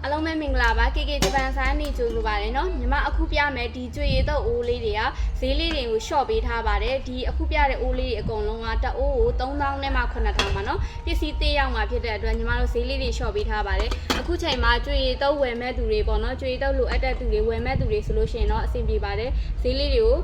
အလုံးမဲ့မင်္ဂလာပါ KK ဂျပန်ဆိုင်နေကြိုလိုပါတယ်နော်ညီမအခုပြမယ်ဒီကျွေရတော့အိုးလေးတွေကဈေးလေးတွေကို short ပေးထားပါတယ်ဒီအခုပြတဲ့အိုးလေးတွေအကုန်လုံးကတအိုးကို3000နဲ့မှ9000ပါနော်ပစ္စည်းသေးရောက်မှာဖြစ်တဲ့အတွက်ညီမတို့ဈေးလေးတွေ short ပေးထားပါတယ်အခုချိန်မှာကျွေရတော့ဝယ်မဲ့သူတွေပေါ့နော်ကျွေရတော့လိုအပ်တဲ့သူတွေဝယ်မဲ့သူတွေဆိုလို့ရှိရင်တော့အဆင်ပြေပါတယ်ဈေးလေးတွေကို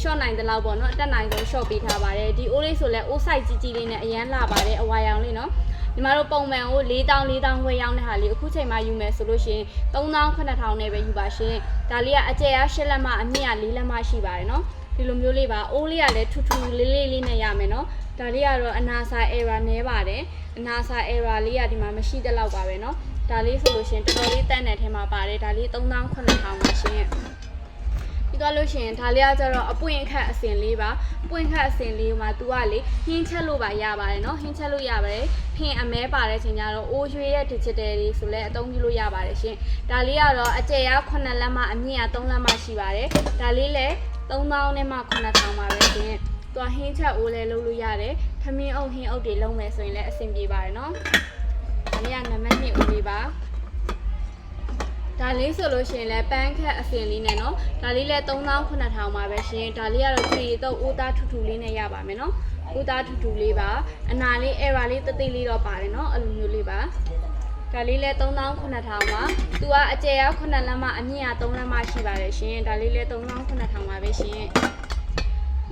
short နိုင်တဲ့လောက်ပေါ့နော်အတက်နိုင်ဆုံး short ပေးထားပါတယ်ဒီအိုးလေးဆိုလဲအိုး size ကြီးကြီးလေးနဲ့အရန်လာပါတယ်အဝါရောင်လေးနော်ညီမတို့ပုံမှန်ကို4000ခွဲရောင်းတဲ့ဟာလေးအခုချိန်မှာယူမယ်ဆိုလို့ရှိရင်3000နဲ့ပဲယူပါရှင်ဒါလေးကအကျယ်အား8လက်မအမြင့်က4လက်မရှိပါတယ်နော်ဒီလိုမျိုးလေးပါအိုးလေးကလည်းထူထူလေးလေးနဲ့ရမယ်နော်ဒါလေးကတော့အနာစာ error နည်းပါတယ်အနာစာ error လေးကဒီမှာမရှိတဲ့လောက်ပါပဲနော်ဒါလေးဆိုလို့ရှိရင်တော်တော်လေးတန့်တဲ့ထဲမှာပါတယ်ဒါလေး3000ပါရှင်ပြီးတော့လို့ရှိရင်ဒါလေးကကျတော့အပွင့်အခက်အစင်လေးပါပွင့်ခက်အစင်လေးမှာ तू ကလေဟင်းချက်လို့ပါရပါတယ်เนาะဟင်းချက်လို့ရပါတယ်ဖင်အမဲပါတဲ့ချိန်ကျတော့အိုးရွှေရဲ့ digital တွေဆိုလဲအသုံးပြုလို့ရပါတယ်ရှင်ဒါလေးကတော့အကျယ်အား9လက်မှအမြင့်အား3လက်မှရှိပါတယ်ဒါလေးလည်း3000နဲ့မှ9000ပါပဲရှင်သူဟင်းချက်အိုးလဲလုပ်လို့ရတယ်ထမင်းအုပ်ဟင်းအုပ်တွေလုံးမယ်ဆိုရင်လည်းအဆင်ပြေပါတယ်เนาะဒါလေးကနံပါတ်2အိုးလေးပါဒါလေးဆိုလို့ရှိရင်လည်းပန်းခက်အစင်လေးနဲ့เนาะဒါလေးလည်း3000ပါပဲရှင်ဒါလေးကတော့ကြွေတော့အိုးသားထူထူလေးနဲ့ရပါမယ်เนาะအိုးသားထူထူလေးပါအနာလေး error လေးတသိလေးတော့ပါတယ်เนาะအဲ့လိုမျိုးလေးပါဒါလေးလည်း3000ပါသူကအကျယ်အား9လက်မှအမြင့်အား3လက်မှရှိပါတယ်ရှင်ဒါလေးလည်း3000ပါပဲရှင်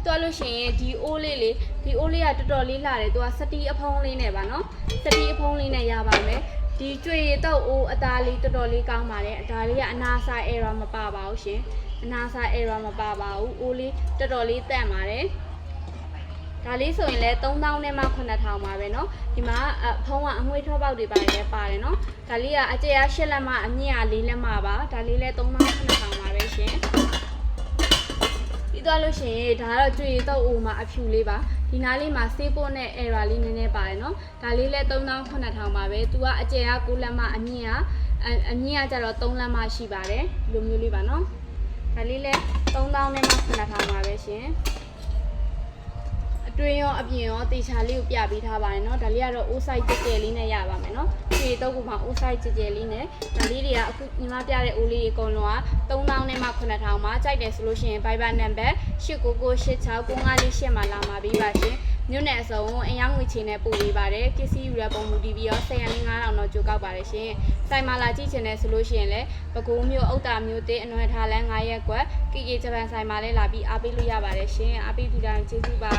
တော်လို့ရှိရင်ဒီအိုးလေးလေဒီအိုးလေးကတော်တော်လေးလှတယ်သူကစတီးအဖုံးလေးနဲ့ပါเนาะစတီးအဖုံးလေးနဲ့ရပါမယ်ဒီကျွေတော့အိုးအသားလေးတော်တော်လေးကောင်းပါတယ်ဒါလေးကအနာစာ error မပါပါဘူးရှင်အနာစာ error မပါပါဘူးအိုးလေးတော်တော်လေးတန့်ပါတယ်ဒါလေးဆိုရင်လည်း3000နဲ့မှ9000ပါပဲเนาะဒီမှာဖုံးကအငွေထောပေါက်တွေပါတယ်ပါတယ်เนาะဒါလေးကအကျယ်အား8လက်မှအမြင့်အား4လက်မှပါဒါလေးလည်း3000ပါပဲရှင်ပြီးတော့လို့ရှိရင်ဒါကတော့ကျွေတော့အိုးမှာအဖြူလေးပါဒီနားလေးမှာစေးပို့နဲ့ error လေးနည်းနည်းပါတယ်เนาะဒါလေးလည်း3000ပါပဲသူကအကျယ်အား9လက်မှအမြင့်ကကျတော့3လက်မှရှိပါတယ်ဒီလိုမျိုးလေးပါเนาะဒါလေးလည်း3000နဲ့မှ9000ပါပဲရှင်အတွင်းရောအပြင်ရောတေချာလေးကိုပြပေးထားပါတယ်เนาะဒါလေးကတော့ O size ကြဲလေးနဲ့ရပါမယ်เนาะဒီတော့ကမှ O size ကြဲလေးနဲ့ဒါလေးတွေကအခုညီမပြတဲ့အိုးလေးတွေအကုန်လုံးက3000နဲ့မှ9000ပါကြိုက်တယ်ဆိုလို့ရှိရင် Viber number 89969548မှာလာမှာပြီးပါရှင်မြို့နယ်အစုံအင်ရောင်းငွေချေနဲ့ပို့ပေးပါတယ်ပစ္စည်းယူရပုံမူတည်ပြီးတော့10ရန်5000တော့ကြိုကောက်ပါတယ်ရှင်စိုင်မာလာကြည့်ချင်တယ်ဆိုလို့ရှိရင်လည်းပဲခူးမြို့ဥတ္တာမြို့တင်အနွယ်ထားလမ်း9ရပ်ကွက် KK ဂျပန်ဆိုင်မှာလည်းလာပြီးအားပေးလို့ရပါတယ်ရှင်အားပေးပြီးတိုင်းကျေးဇူးပါ